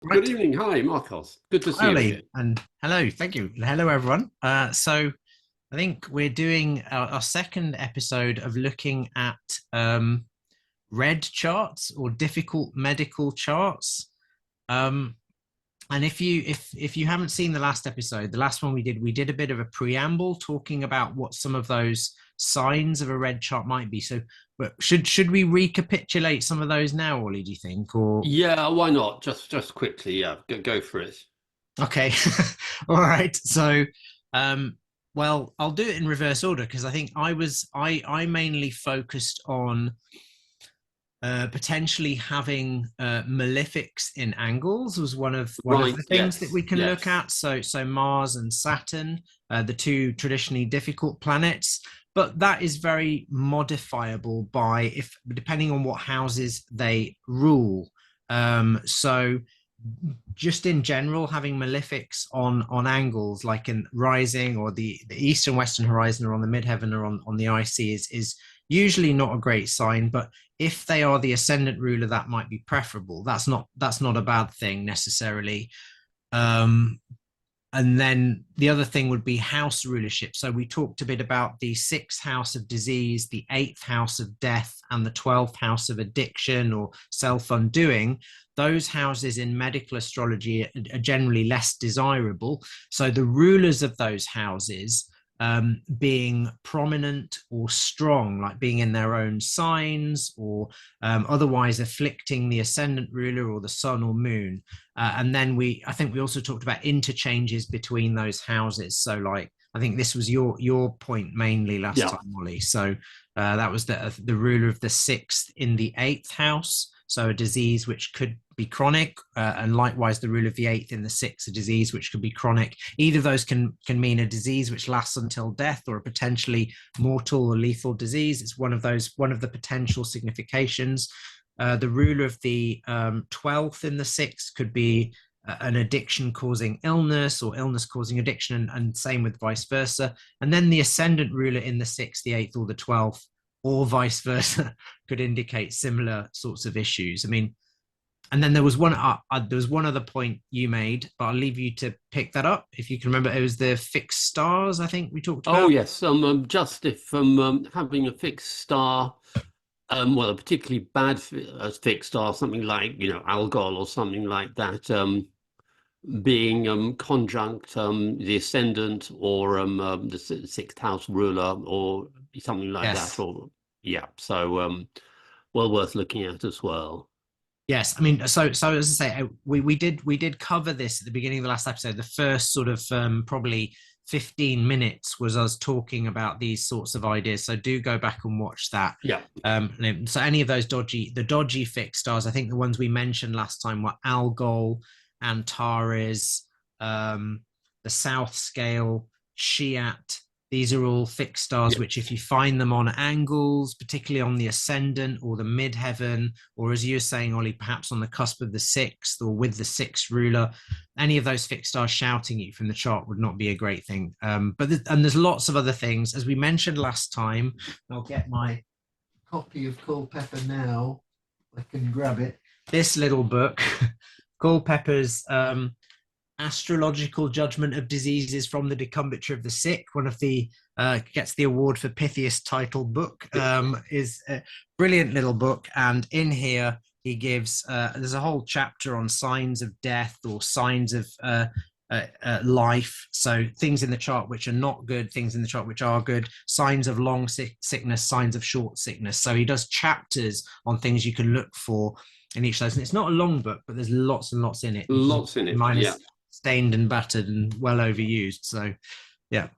Good Right, evening. Hi, Marcos. Good to see you Olly, again. and hello, thank you. Hello, everyone. So I think we're doing our second episode of looking at red charts or difficult medical charts. Um, and if you haven't seen the last episode, the last one we did a bit of a preamble talking about what some of those signs of a red chart might be. So, but should we recapitulate some of those now, Ollie? Do you think, or Yeah, why not? Just quickly, yeah, go for it. okay. All right. So, um, well, I'll do it in reverse order because I think I mainly focused on potentially having malefics in angles was one of Right, the things that we yes, can look yes. at. So Mars and Saturn, the two traditionally difficult planets. But that is very modifiable by if depending on what houses they rule. So just in general, having malefics on angles like in rising or the east and western horizon or on the midheaven or on the IC is usually not a great sign. But if they are the ascendant ruler, that might be preferable. That's not a bad thing necessarily. Um, and then the other thing would be house rulership. So we talked a bit about the sixth house of disease, the eighth house of death, and the 12th house of addiction or self undoing. Those houses in medical astrology are generally less desirable. So the rulers of those houses being prominent or strong, like being in their own signs or otherwise afflicting the ascendant ruler or the sun or moon. And then I think we also talked about interchanges between those houses. So, like, I think this was your point mainly last Yeah. time, Molly. So that was the ruler of the sixth in the eighth house. So a disease which could be chronic, and likewise the ruler of the eighth in the sixth, a disease which could be chronic. Either of those can mean a disease which lasts until death, or a potentially mortal or lethal disease. It's one of the potential significations. The ruler of the 12th in the sixth could be an addiction causing illness or illness causing addiction, and same with vice versa. And then the ascendant ruler in the sixth, the eighth, or the 12th, or vice versa, could indicate similar sorts of issues. I mean, and then there was one other point you made, but I'll leave you to pick that up if you can remember. It was the fixed stars, I think we talked Oh, about. yes. Just if having a fixed star, well, a particularly bad fixed star, something like Algol or something like that, being conjunct the ascendant or the sixth house ruler or something like that, Yes. or yeah. So well worth looking at as well. Yes, I mean, so as I say, we did cover this at the beginning of the last episode. The first sort of probably 15 minutes was us talking about these sorts of ideas. So do go back and watch that. Yeah. So any of those dodgy fixed stars, I think the ones we mentioned last time were Algol, Antares, um, the South Scale, Shiat. These are all fixed stars, which if you find them on angles, particularly on the ascendant or the midheaven, or as you were saying, Ollie, perhaps on the cusp of the sixth or with the sixth ruler, any of those fixed stars shouting at you from the chart would not be a great thing. And there's lots of other things, as we mentioned last time. I'll get my copy of Culpeper now. I can grab it. This little book, Culpeper's astrological judgment of diseases from the decumbiture of the sick, one of the gets the award for pithiest titled book, is a brilliant little book. And in here he gives there's a whole chapter on signs of death or signs of life. So things in the chart which are not good, things in the chart which are good, signs of long sickness, signs of short sickness. So he does chapters on things you can look for in each of those. And it's not a long book, but there's lots and lots in it. Lots in it. Mine Yeah. is stained and battered and well overused. So yeah.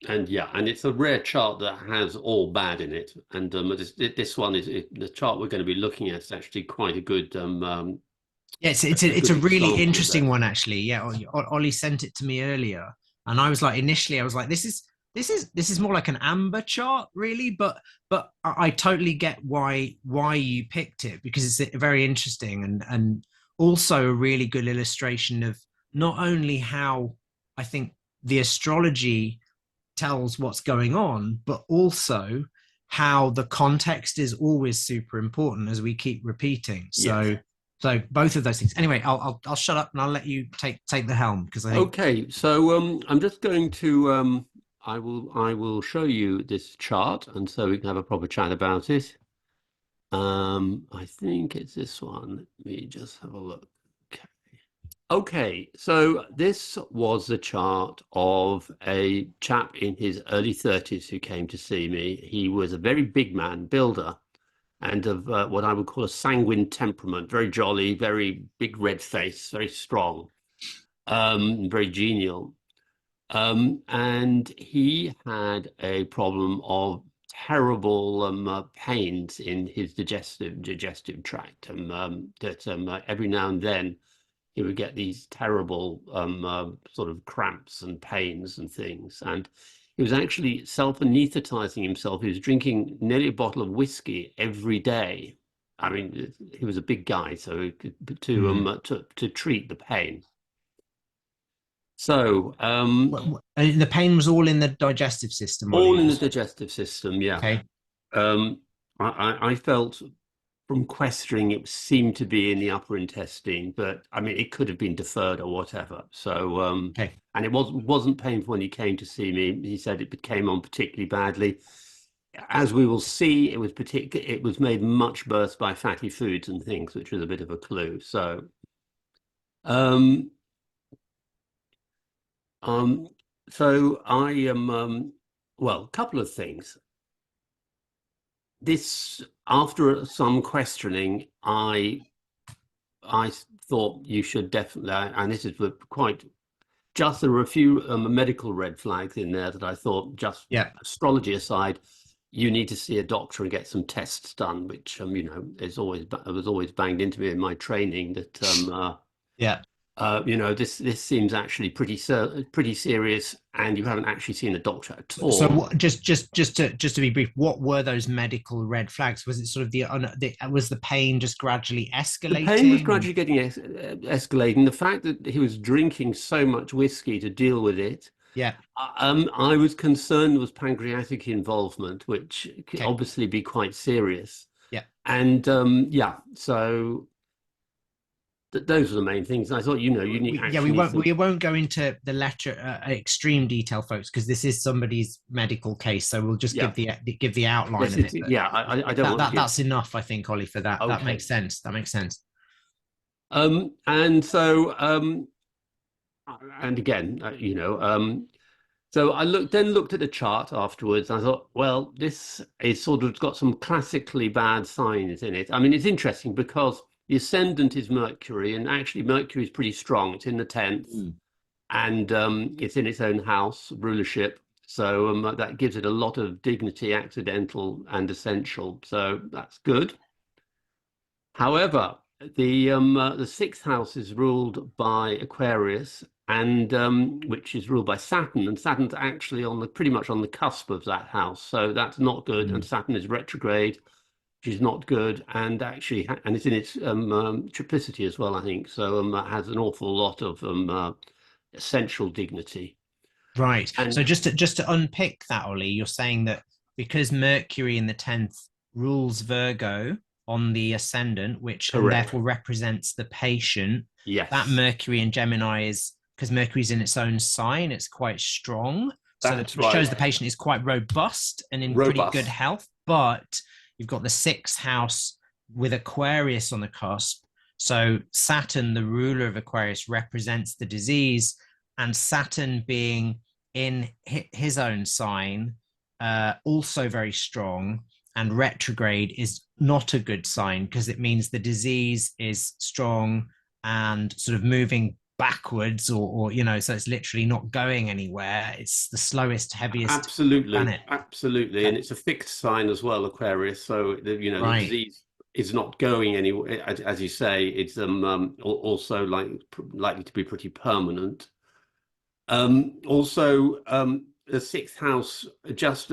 And it's a rare chart that has all bad in it. And this one is the chart we're going to be looking at is actually quite a good Yeah, it's a it's good a really example of interesting that. one actually. Yeah, Ollie sent it to me earlier, and I was like, initially, I was like, this is more like an amber chart, really. But I totally get why you picked it because it's very interesting and also a really good illustration of not only how I think the astrology tells what's going on, but also how the context is always super important as we keep repeating. So Yes. So both of those things. Anyway, I'll shut up and I'll let you take the helm because I think Okay, so I'm just going to I will show you this chart, and so we can have a proper chat about it. I think it's this one. Let me just have a look. Okay. Okay, so this was the chart of a chap in his early 30s who came to see me. He was a very big man, builder, and of what I would call a sanguine temperament, very jolly, very big red face, very strong, very genial. And he had a problem of terrible pains in his digestive tract, that every now and then he would get these terrible sort of cramps and pains and things. And he was actually self-anesthetizing himself. He was drinking nearly a bottle of whiskey every day. I mean, he was a big guy, so he could, hmm. to treat the pain. So, The pain was all in the digestive system, all Ollie. in the digestive system, yeah. Okay. Um, I felt from questioning it seemed to be in the upper intestine, but I mean it could have been deferred or whatever. So, Okay. and it wasn't painful when he came to see me. He said it came on particularly badly. As we will see, it was made much worse by fatty foods and things, which was a bit of a clue. So, um, um, so I am well, a couple of things. This, after some questioning, I thought you should definitely, and this is quite just there were a few medical red flags in there that I thought, just Yeah. astrology aside, you need to see a doctor and get some tests done, which is always was always banged into me in my training that Yeah. this seems actually pretty serious, and you haven't actually seen a doctor at So all. what, just to be brief, what were those medical red flags? Was it sort of the was the pain just gradually The pain was escalating? And gradually getting escalating. The fact that he was drinking so much whiskey to deal with it, yeah. I was concerned there was pancreatic involvement, which could Okay. obviously be quite serious. Yeah. And yeah, so th those are the main things. And I thought, you need We actually need won't some. go into the letter extreme detail, folks, because this is somebody's medical case. So we'll just Yeah, give the outline yes, of it. But yeah. I don't want to give. that's enough, I think, Ollie, for that. That Okay. makes sense. That makes sense. And so and again, so I looked at the chart afterwards. And I thought, well, this is sort of got some classically bad signs in it. I mean, it's interesting because the ascendant is Mercury, and actually Mercury is pretty strong. It's in the 10th, Mm. and it's in its own house, rulership. So that gives it a lot of dignity, accidental and essential. So that's good. However, the sixth house is ruled by Aquarius, and which is ruled by Saturn, and Saturn's actually on the pretty much on the cusp of that house, so that's not good. And Mm. Saturn is retrograde, which is not good, and actually, and it's in its triplicity as well, I think. So that has an awful lot of essential dignity, Right. So and just to unpick that, Ollie, you're saying that because Mercury in the 10th rules Virgo on the ascendant, which and correct. therefore represents the patient, that Yes, Mercury in Gemini is because Mercury's in its own sign, it's quite strong. So that that's which shows right. the patient is quite robust and in pretty good Robust. health. But you've got the sixth house with Aquarius on the cusp. So Saturn, the ruler of Aquarius, represents the disease, and Saturn being in his own sign, also very strong and retrograde is not a good sign because it means the disease is strong and sort of moving backwards or so it's literally not going anywhere. It's the slowest, heaviest Absolutely, planet. absolutely, Okay. and it's a fixed sign as well, Aquarius. So the Right. disease is not going anywhere. As you say, it's also likely to be pretty permanent. Also, the sixth house. Just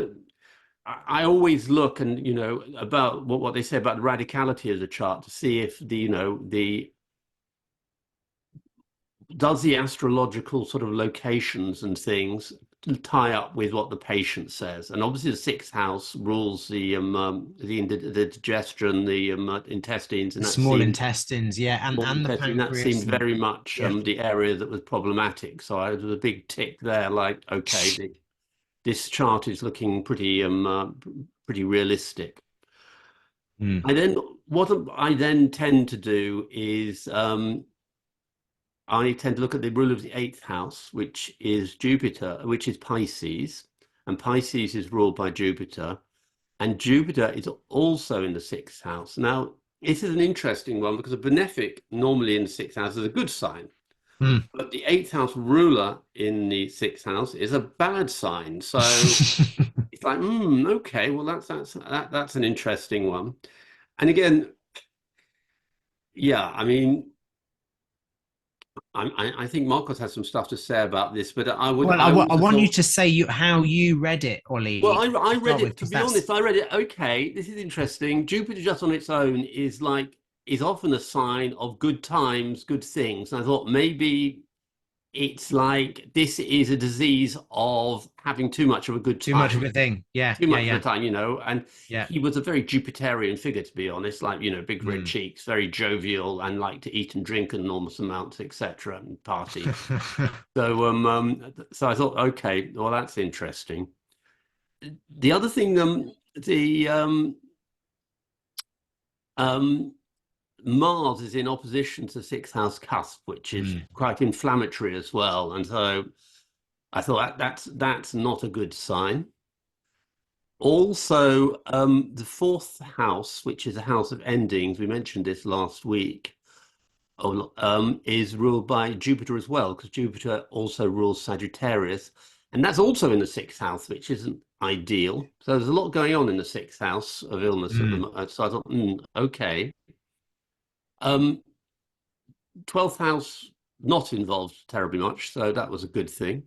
I always look and about what they say about the radicality of the chart to see if the does the astrological sort of locations and things tie up with what the patient says. And obviously, the sixth house rules the digestion, the intestines, The and that small seemed intestines, yeah, small and the intestine. That pancreas, seemed and very much yeah. the area that was problematic. So I was a big tick there, like, okay, this chart is looking pretty realistic. Mm, I then what I then tend to do is I tend to look at the rule of the eighth house, which is Jupiter, which is Pisces, and Pisces is ruled by Jupiter, and Jupiter is also in the sixth house. Now, this is an interesting one because a benefic normally in the sixth house is a good sign, mm. but the eighth house ruler in the sixth house is a bad sign. So it's like, okay, well that's an interesting one. And again, yeah, I mean, I think Marcos has some stuff to say about this, but Well, I I also want you thought, to say how you read it, well, Ollie, I to read start with, it, to because be honest, I read it, okay, this is interesting. Jupiter just on its own is often a sign of good times, good things. And I thought maybe it's like this is a disease of having too much of a good too much of time, a thing. Yeah, too yeah, much of a yeah, time, and yeah. he was a very Jupiterian figure, to be honest, like, big red Mm. cheeks, very jovial, and liked to eat and drink enormous amounts, etc., and party. So I thought, okay, well, that's interesting. The other thing, the um, Mars is in opposition to sixth house cusp, which is Mm. quite inflammatory as well, and so I thought that's not a good sign. Also, the fourth house, which is a house of endings, we mentioned this last week, is ruled by Jupiter as well, because Jupiter also rules Sagittarius, and that's also in the sixth house, which isn't ideal. So there's a lot going on in the sixth house of illness at the Mm. moment. So I thought, okay. 12th house not involved terribly much, so that was a good thing.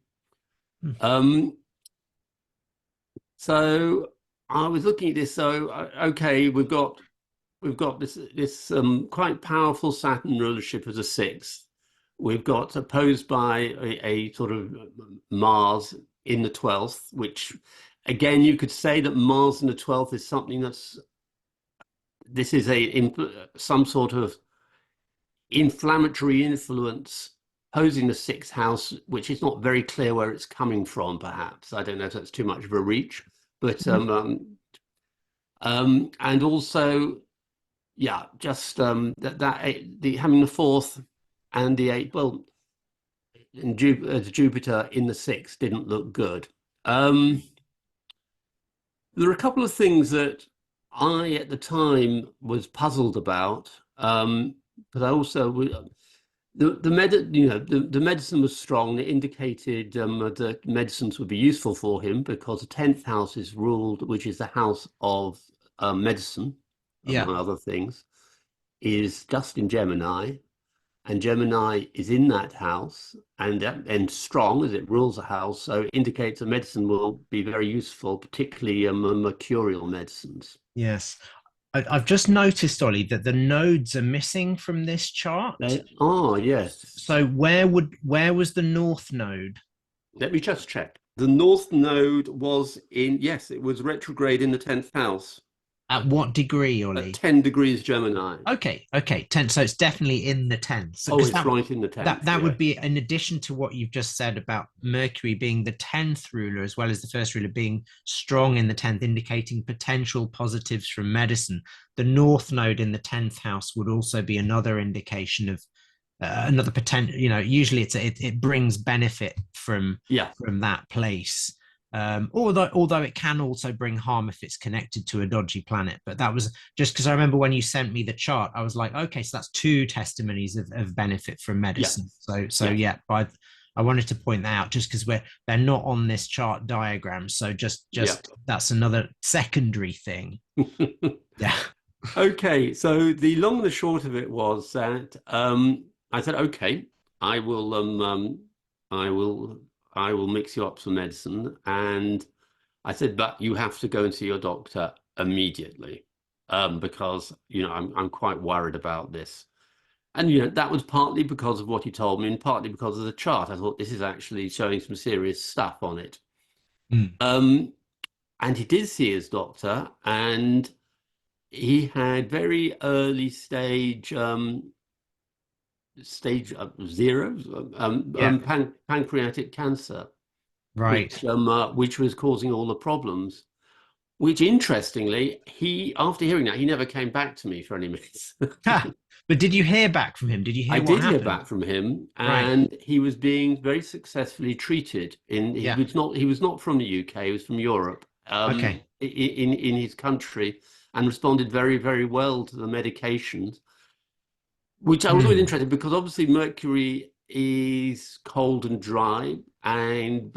Mm. Um, so I was looking at this. So okay, we've got this quite powerful Saturn rulership as a sixth. We've got opposed by a sort of Mars in the 12th, which again you could say that Mars in the 12th is something this is some sort of inflammatory influence posing the sixth house, which is not very clear where it's coming from, perhaps. I don't know if that's too much of a reach, but Mm. and also, yeah, just the having the fourth and the eighth, well, Jupiter in the sixth didn't look good. Um, there are a couple of things that I at the time was puzzled about, but I also the medicine was strong. It indicated that medicines would be useful for him because the 10th house is ruled, which is the house of medicine, Yeah. among other things, is just in Gemini, and Gemini is in that house, and strong as it rules a house, so it indicates that medicine will be very useful, particularly mercurial medicines. Yes. I've just noticed, Ollie, that the nodes are missing from this chart. They are, yes. So where was the north node? Let me just check. The North Node was yes, it was retrograde in the 10th house At what degree, at Ollie? 10 degrees Gemini. Okay, okay, 10. So it's definitely in the 10th. So Oh, because it's that right in the that 10th, that would be yes. in addition to what you've just said about Mercury being the 10th ruler as well as the first ruler being strong in the 10th, indicating potential positives from medicine. The north node in the 10th house would also be another indication of another potential. Usually it brings benefit Yeah. from that place. Although it can also bring harm if it's connected to a dodgy planet. But that was just because I remember when you sent me the chart, I was like, okay, so that's two testimonies of benefit from medicine. Yes. So Yes. yeah, but I wanted to point that out just because they're not on this chart diagram. So Yeah. just that's another secondary thing. Yeah. Okay, so the long and the short of it was that I said, okay, I will I will I will mix you up some medicine, and I said, but you have to go and see your doctor immediately, because I'm quite worried about this. And that was partly because of what he told me, and partly because of the chart. I thought this is actually showing some serious stuff on it. Mm. Um, and he did see his doctor, and he had very early stage 0 Yeah. pancreatic cancer, Right. which was causing all the problems. Which, interestingly, he after hearing that, he never came back to me for any minutes. Ha! But did you hear back from him? Did you I hear what did hear happened? back from him, Right. and he was being very successfully treated. He Yeah. was not from the UK. He was from Europe, Okay. in his country, and responded very, very well to the medications. Which I was always Mm. interested, because obviously Mercury is cold and dry, and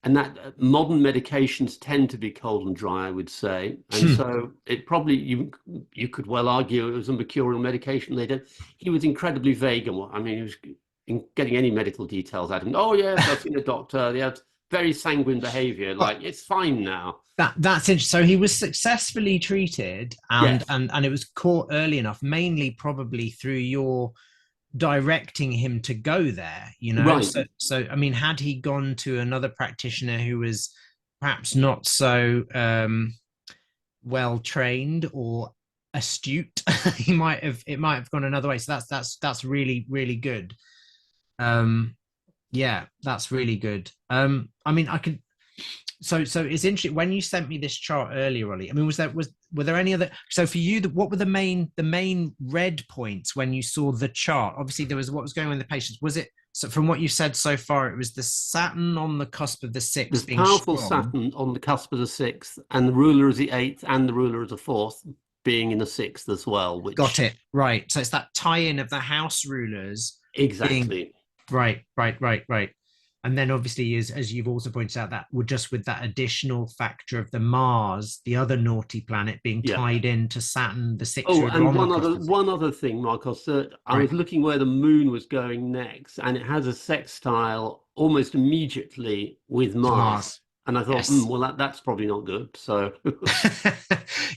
that modern medications tend to be cold and dry, I would say. And Hmm. so it probably, you could well argue it was a mercurial medication they did. He was incredibly vague, and I mean, he was getting any medical details out of him. Oh yes, I've seen a doctor. They have very sanguine behavior. Well, Like, it's fine now. that's interesting. So he was successfully treated, and Yes, and it was caught early enough, mainly probably through your directing him to go there. right. So I mean, had he gone to another practitioner who was perhaps not so well trained or astute, it might have gone another way. So that's really, really good. um yeah, that's really good. I mean, I could, so it's interesting when you sent me this chart earlier, Ollie. I mean, were there any other, so for you, what were the main red points when you saw the chart? Obviously there was what was going on in the patients. Was it, so from what you said so far, it was the Saturn on the cusp of the There's sixth being powerful strong? Saturn on the cusp of the sixth, and the ruler is the eighth, and the ruler is the fourth, being in the sixth as well, Got which it. Right. So it's that tie-in of the house rulers being exactly. right. And then obviously, as you've also pointed out, that would just with that additional factor of the Mars, the other naughty planet, being Yeah. tied into Saturn, the sixth Oh, ruler and on the one cusp other of six. one other thing, Marcos. I Right. was looking where the moon was going next, and it has a sextile almost immediately with To Mars. Mars. And I thought, Yes. well, that's probably not good. So,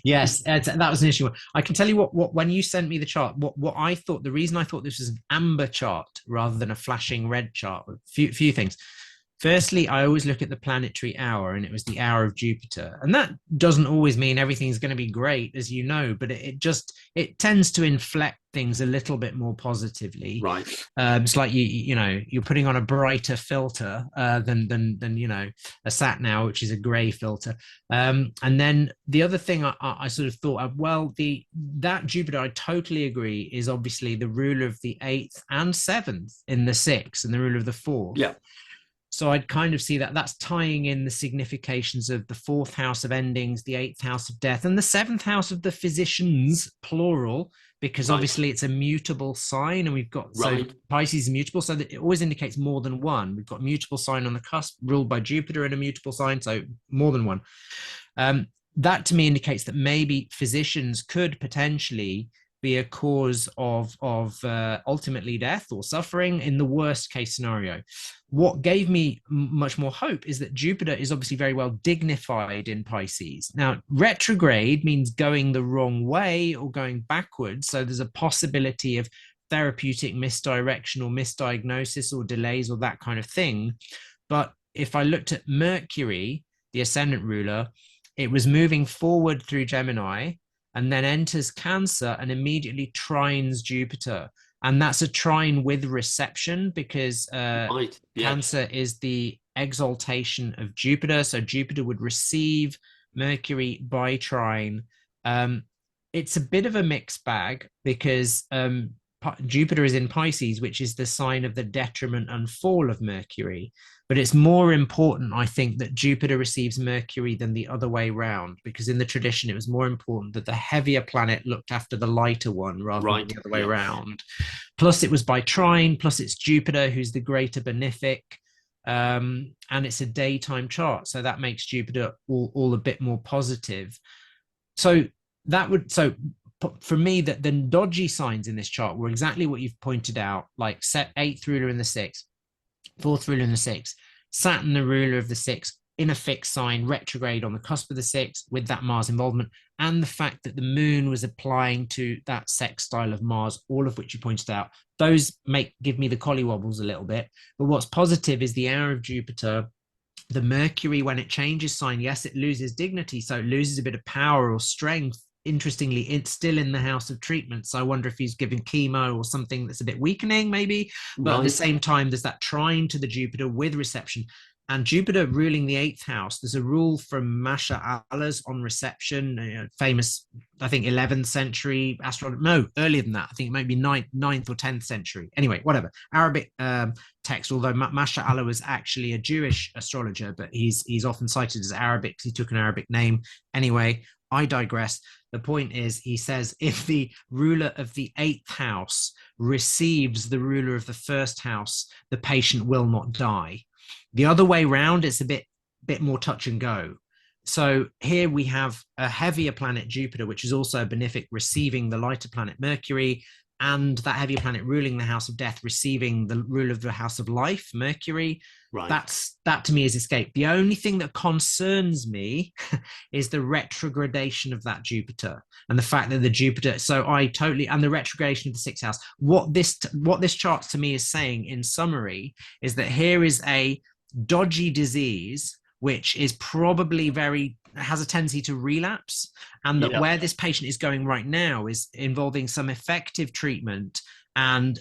Yes, that was an issue. I can tell you what when you sent me the chart, what I thought, the reason I thought this was an amber chart rather than a flashing red chart, a few things. Firstly, I always look at the planetary hour, and it was the hour of Jupiter. And that doesn't always mean everything's going to be great, as you know, but it tends to inflect things a little bit more positively. right. It's like you're putting on a brighter filter than a sat now, which is a grey filter. And then the other thing I sort of thought of, well, that Jupiter, I totally agree, is obviously the ruler of the eighth and seventh in the sixth, and the ruler of the fourth. Yeah. So I'd kind of see that that's tying in the significations of the fourth house of endings, the eighth house of death, and the seventh house of the physicians, plural, because Right. obviously it's a mutable sign. And we've got, so Right. Pisces is mutable, so that it always indicates more than one. We've got mutable sign on the cusp, ruled by Jupiter, and a mutable sign, so more than one. That to me indicates that maybe physicians could potentially be a cause of ultimately death or suffering in the worst case scenario. What gave me much more hope is that Jupiter is obviously very well dignified in Pisces. Now, retrograde means going the wrong way or going backwards. So there's a possibility of therapeutic misdirection or misdiagnosis or delays or that kind of thing. But if I looked at Mercury, the ascendant ruler, it was moving forward through Gemini and then enters Cancer and immediately trines Jupiter. And that's a trine with reception because Right. Yes. Cancer is the exaltation of Jupiter. So Jupiter would receive Mercury by trine. Um, it's a bit of a mixed bag because Jupiter is in Pisces, which is the sign of the detriment and fall of Mercury. But it's more important, I think, that Jupiter receives Mercury than the other way round, because in the tradition, it was more important that the heavier planet looked after the lighter one rather than Right. the other way Yeah. around. Plus, it was by trine, plus it's Jupiter, who's the greater benefic. And it's a daytime chart. So that makes Jupiter all a bit more positive. So for me, that the dodgy signs in this chart were exactly what you've pointed out, like eighth ruler in the sixth, fourth ruler in the sixth, Saturn, the ruler of the sixth, in a fixed sign, retrograde on the cusp of the sixth with that Mars involvement, and the fact that the moon was applying to that sextile of Mars, all of which you pointed out, those give me the collywobbles a little bit. But what's positive is the hour of Jupiter. The Mercury, when it changes sign, yes, it loses dignity, so it loses a bit of power or strength. Interestingly, it's still in the house of treatment. So I wonder if he's giving chemo or something that's a bit weakening, maybe. But at the same time, there's that trine to the Jupiter with reception. And Jupiter ruling the eighth house, there's a rule from Masha Allah's on reception, famous, I think, 11th century astrologer. No, earlier than that. I think it might be 9th or 10th century. Anyway, whatever. Arabic text, although Masha Allah was actually a Jewish astrologer, but he's often cited as Arabic because he took an Arabic name. Anyway, I digress. The point is, he says, if the ruler of the eighth house receives the ruler of the first house, the patient will not die. The other way round, it's a bit more touch and go. So here we have a heavier planet, Jupiter, which is also a benefic, receiving the lighter planet, Mercury, and that heavier planet ruling the house of death, receiving the rule of the house of life, Mercury. Right. That to me is escape. The only thing that concerns me is the retrogradation of that Jupiter and the fact that the Jupiter. And the retrogradation of the sixth house. What this chart to me is saying, in summary, is that here is a dodgy disease which is probably has a tendency to relapse, and that where this patient is going right now is involving some effective treatment,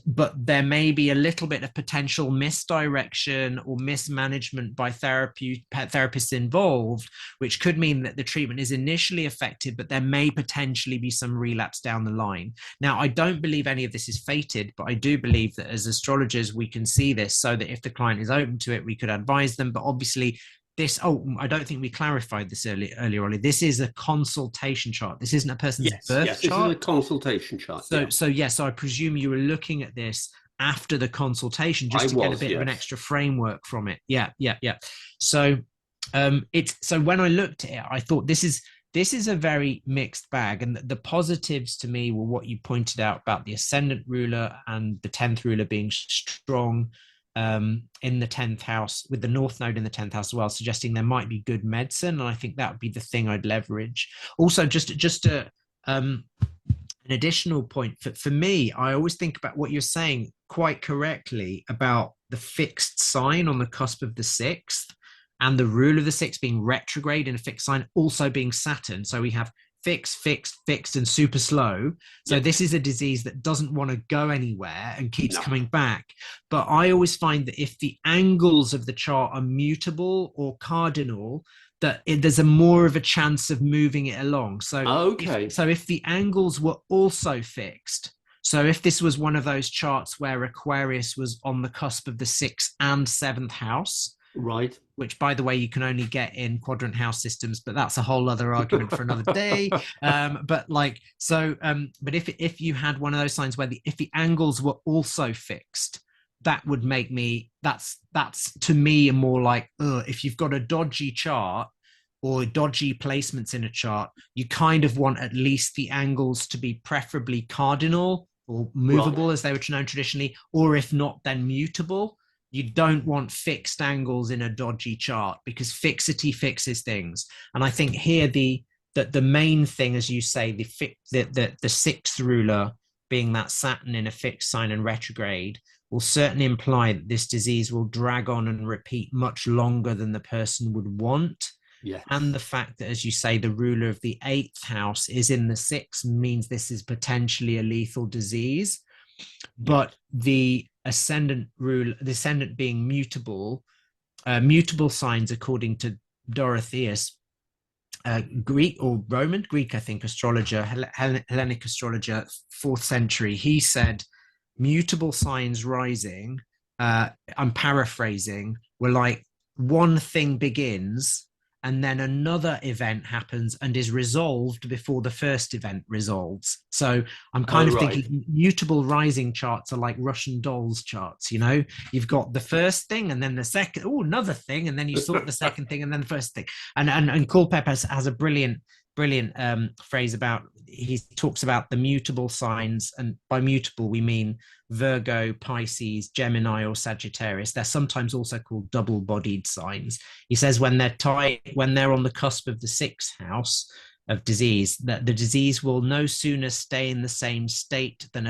but there may be a little bit of potential misdirection or mismanagement by therapists involved, which could mean that the treatment is initially effective, but there may potentially be some relapse down the line. Now, I don't believe any of this is fated, but I do believe that as astrologers, we can see this so that if the client is open to it, we could advise them. But obviously, I don't think we clarified this earlier, Olly. This is a consultation chart. This isn't a person's birth chart. This is a consultation chart. So I presume you were looking at this after the consultation just to get a bit of an extra framework from it. Yeah. So when I looked at it, I thought this is a very mixed bag, and the positives to me were what you pointed out about the ascendant ruler and the 10th ruler being strong in the 10th house, with the North Node in the 10th house as well, suggesting there might be good medicine. And I think that would be the thing I'd leverage. Also, just an additional point for me, I always think about what you're saying quite correctly about the fixed sign on the cusp of the sixth, and the rule of the sixth being retrograde in a fixed sign, also being Saturn. So we have fixed, and super slow. So this is a disease that doesn't want to go anywhere and keeps coming back. But I always find that if the angles of the chart are mutable or cardinal, that there's a more of a chance of moving it along. So if the angles were also fixed, so if this was one of those charts where Aquarius was on the cusp of the 6th and 7th house, right, which, by the way, you can only get in quadrant house systems, but that's a whole other argument for another day. But if you had one of those signs where if the angles were also fixed, that would make me, that's to me more like, if you've got a dodgy chart or dodgy placements in a chart, you kind of want at least the angles to be preferably cardinal or movable, as they were known traditionally, or if not, then mutable. You don't want fixed angles in a dodgy chart, because fixity fixes things. And I think here the main thing, as you say, the sixth ruler being that Saturn in a fixed sign and retrograde, will certainly imply that this disease will drag on and repeat much longer than the person would want. Yes. And the fact that, as you say, the ruler of the 8th house is in the 6th means this is potentially a lethal disease. But the ascendant being mutable signs, according to Dorotheus, Greek I think, astrologer, Hellenic astrologer, 4th century, he said mutable signs rising, I'm paraphrasing, were like one thing begins and then another event happens and is resolved before the first event resolves. So I'm kind of thinking mutable rising charts are like Russian dolls charts, you know? You've got the first thing and then the second, another thing, and then you sort the second thing and then the first thing. And Culpeper has a brilliant brilliant phrase about, he talks about the mutable signs, and by mutable we mean Virgo, Pisces, Gemini, or Sagittarius. They're sometimes also called double-bodied signs. He says when they're on the cusp of the sixth house of disease, that the disease will no sooner stay in the same state than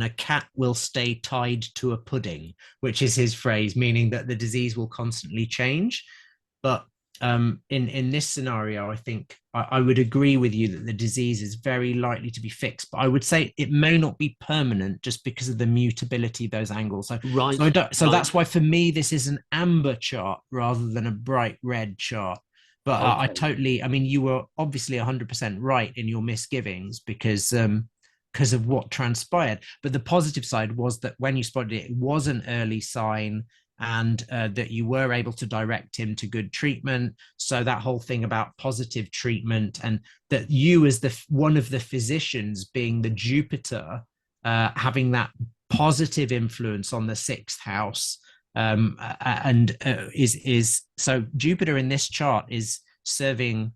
a cat will stay tied to a pudding, which is his phrase, meaning that the disease will constantly change. But in this scenario, I think I would agree with you that the disease is very likely to be fixed, but I would say it may not be permanent just because of the mutability of those angles. Right, So right. that's why for me this is an amber chart rather than a bright red chart. But I Okay. totally, I mean, you were obviously 100% right in your misgivings because of what transpired. But the positive side was that when you spotted it, it was an early sign, and that you were able to direct him to good treatment. So that whole thing about positive treatment, and that you as the one of the physicians being the Jupiter, having that positive influence on the sixth house, and is so Jupiter in this chart is serving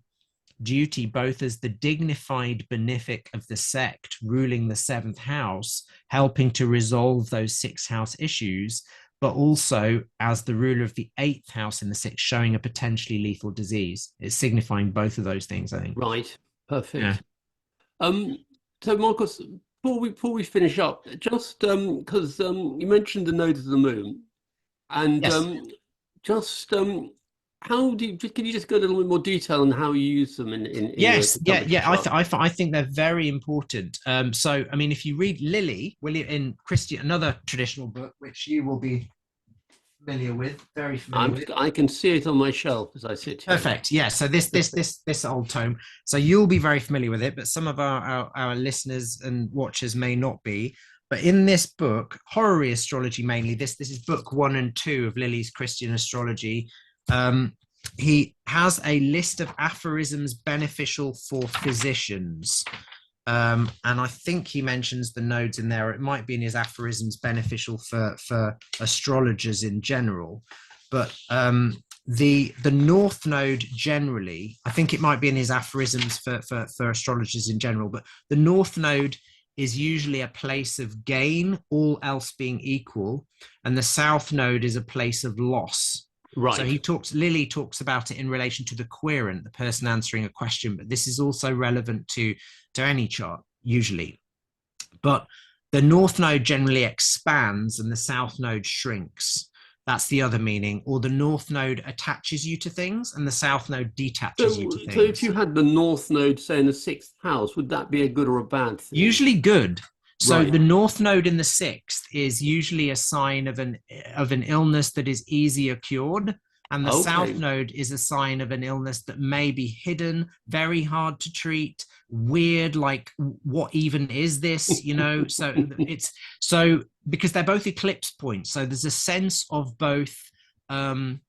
duty both as the dignified benefic of the sect ruling the seventh house, helping to resolve those sixth house issues, but also as the ruler of the eighth house in the sixth, showing a potentially lethal disease. It's signifying both of those things, I think. Right. Yeah. Perfect. Um, so Marcus, before we finish up, just because you mentioned the nodes of the moon, and Yes. just how do you, can you just go a little bit more detail on how you use them in your Yes. Yeah. astrology Yeah. chart? I think they're very important. So, I mean, if you read Lily, William in Christian, another traditional book, which you will be familiar with, very familiar with. I can see it on my shelf as I sit here. Perfect. Yeah. So this old tome. So you'll be very familiar with it, but some of our listeners and watchers may not be. But in this book, Horary Astrology mainly, this is book 1 and 2 of Lily's Christian Astrology. He has a list of aphorisms beneficial for physicians. And I think he mentions the nodes in there. It might be in his aphorisms beneficial for astrologers in general. But the North Node generally, I think it might be in his aphorisms for astrologers in general, but the North Node is usually a place of gain, all else being equal, and the South Node is a place of loss. So Right. Lily talks about it in relation to the querent, the person answering a question, but this is also relevant to any chart, usually. But the North Node generally expands and the South Node shrinks. That's the other meaning. Or the North Node attaches you to things and the South Node detaches you to So if things. you had the North Node, say in the sixth house, would that be a good or a bad thing? Usually good. So Right. the North Node in the sixth is usually a sign of an illness that is easier cured, and the South Okay. Node is a sign of an illness that may be hidden, very hard to treat, weird, like what even is this? So it's so because they're both eclipse points, so there's a sense of both um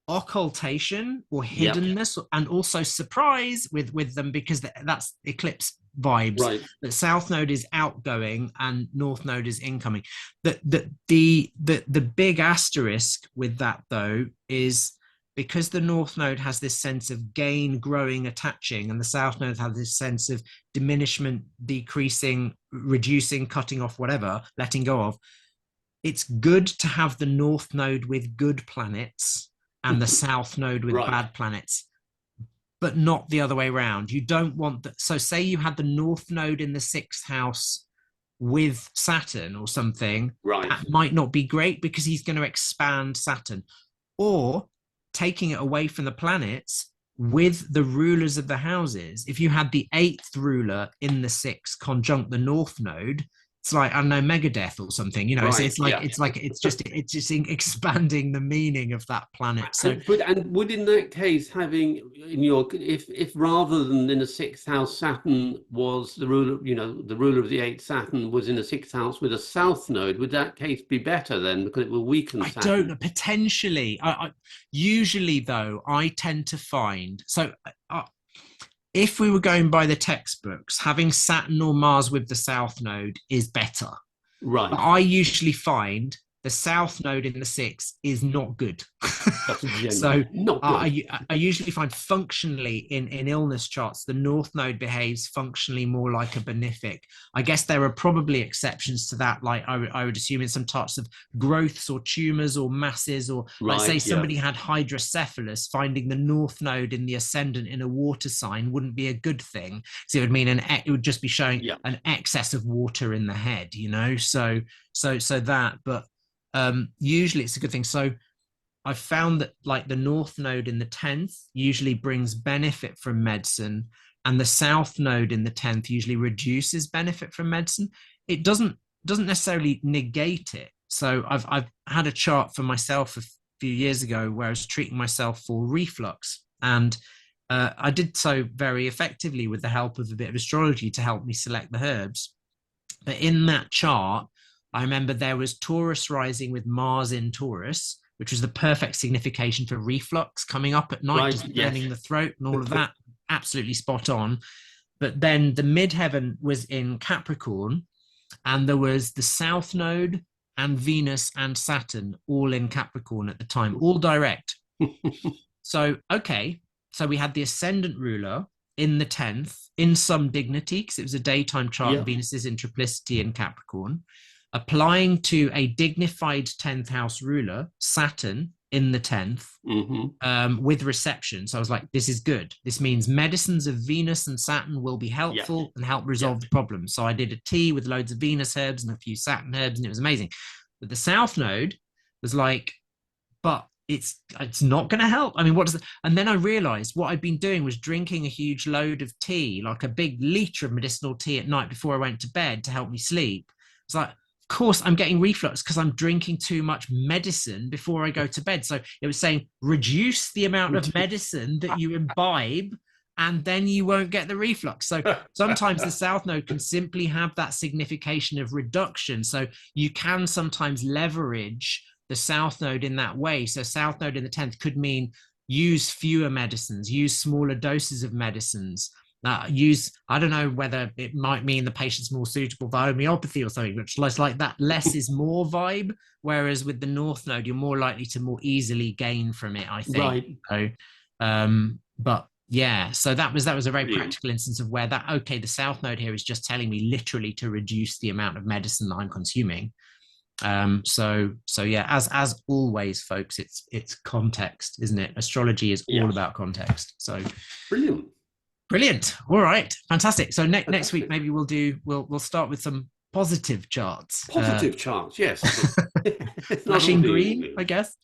occultation or Yep. hiddenness and also surprise with them, because that's eclipse vibes. Right. The South Node is outgoing and North Node is incoming. The big asterisk with that though is because the North Node has this sense of gain, growing, attaching, and the South Node has this sense of diminishment, decreasing, reducing, cutting off, whatever, letting go of. It's good to have the North Node with good planets and the South Node with Right. bad planets, but not the other way around. You don't want that. So, say you had the North Node in the sixth house with Saturn or something, Right. that might not be great because he's going to expand Saturn. Or taking it away from the planets with the rulers of the houses. If you had the eighth ruler in the sixth conjunct the North Node, it's like, I don't know, Megadeth or something. Right. It's just expanding the meaning of that planet. So And would in that case having in your if rather than in the sixth house Saturn was the ruler, the ruler of the eighth Saturn was in the sixth house with a South Node, would that case be better then because it will weaken I Saturn? don't know, potentially. Usually though, I tend to find if we were going by the textbooks, having Saturn or Mars with the South Node is better. But Right. I usually find the south node in the sixth is not good. That's So generally not good. I usually find functionally in illness charts, the north node behaves functionally more like a benefic. I guess there are probably exceptions to that, like I would assume in some types of growths or tumors or masses, or like say Right, yeah. somebody had hydrocephalus, finding the north node in the ascendant in a water sign wouldn't be a good thing. So it would mean it would just be showing Yeah. an excess of water in the head, you know. So that, but usually it's a good thing. So I've found that like the north node in the 10th usually brings benefit from medicine, and the south node in the 10th usually reduces benefit from medicine. It doesn't necessarily negate it. So I've had a chart for myself a few years ago where I was treating myself for reflux, and I did so very effectively with the help of a bit of astrology to help me select the herbs. But in that chart, I remember there was Taurus rising with Mars in Taurus, which was the perfect signification for reflux coming up at night, Right, just yes. burning the throat and all of that. Absolutely spot on. But then the midheaven was in Capricorn, and there was the South Node and Venus and Saturn all in Capricorn at the time, all direct. So, okay, so we had the ascendant ruler in the 10th in some dignity because it was a daytime chart and Venus's in triplicity in Capricorn, applying to a dignified 10th house ruler, Saturn, in the 10th, with reception. So I was like, this is good. This means medicines of Venus and Saturn will be helpful and help resolve the problem. So I did a tea with loads of Venus herbs and a few Saturn herbs, and it was amazing. But the South Node was like, but it's not going to help. I mean, what does it? And then I realized what I'd been doing was drinking a huge load of tea, like a big liter of medicinal tea at night before I went to bed to help me sleep. It's like, of course, I'm getting reflux because I'm drinking too much medicine before I go to bed. So it was saying reduce the amount of medicine that you imbibe, and then you won't get the reflux. So sometimes the South Node can simply have that signification of reduction. So you can sometimes leverage the South Node in that way. So South Node in the 10th could mean use fewer medicines, use smaller doses of medicines. I don't know whether it might mean the patient's more suitable for homeopathy or something, which less like that less is more vibe. Whereas with the North Node, you're more likely to more easily gain from it, I think. Right. So, but yeah, so that was a very practical instance of where that, okay, the South Node here is just telling me literally to reduce the amount of medicine that I'm consuming. So yeah, as always, folks, it's context, isn't it? Astrology is all about context. So brilliant. All right, fantastic. So next week maybe we'll start with some positive charts. Positive charts, yes. Flashing green, I guess.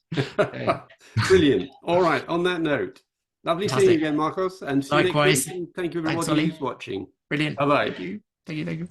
Brilliant. All right, on that note, lovely seeing you again, Marcos, and see likewise. You next week. Thank you everybody who's watching. Brilliant. Bye-bye. Thank you.